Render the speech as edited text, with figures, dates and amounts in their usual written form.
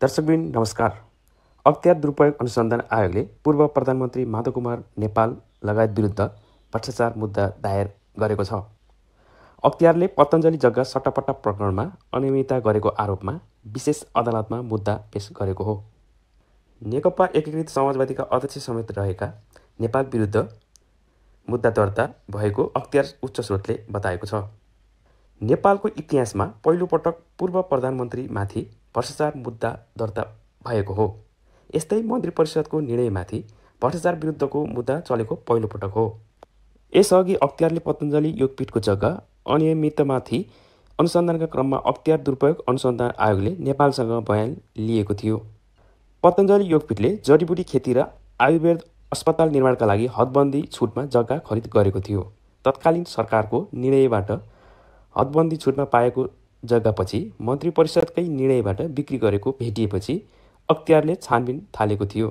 दर्शकबिन नमस्कार। अख्तियार दुरुपयोग अनुसन्धान आयोगले पूर्व प्रधानमन्त्री माधव कुमार नेपाल लगायत विरुद्ध भ्रष्टाचार मुद्दा दायर गरेको छ। अख्तियारले पतञ्जलि जग्गा सट्टापट्टा प्रकरणमा अनियमितता गरेको आरोपमा विशेष अदालतमा मुद्दा पेश गरेको हो। नेकपा एकीकृत समाजवादीका अध्यक्ष समेत रहेका नेपाल विरुद्ध मुद्दा दर्ता भएको अख्तियार उच्च स्रोतले बताएको छ। नेपालको इतिहासमा पहिलोपटक पूर्व प्रधानमन्त्रीमाथि भ्रष्टाचार मुद्दा दर्ता भएको हो। यस्तै मन्त्री परिषदको निर्णयमाथि भ्रष्टाचार विरुद्धको मुद्दा चलेको पहिलोपटक हो। यसअघि अख्तियारले पतञ्जलि योगपीठको जग्गा अनियमिततामाथि अनुसन्धानका क्रममा अख्तियार दुरुपयोग अनुसन्धान आयोगले नेपालसँग बयान लिएको थियो। पतञ्जलि योगपीठले जडीबुटी खेती र आयुर्वेद अस्पताल निर्माणका लागि हदबन्दी छुटमा जग्गा खरिद गरेको थियो। तत्कालीन सरकारको निर्णयबाट हदबन्दी छुटमा पाएको जग्गापछि मन्त्री परिषदकै निर्णयबाट बिक्री गरेको भेटिएपछि अख्तियारले छानबिन थालेको थियो।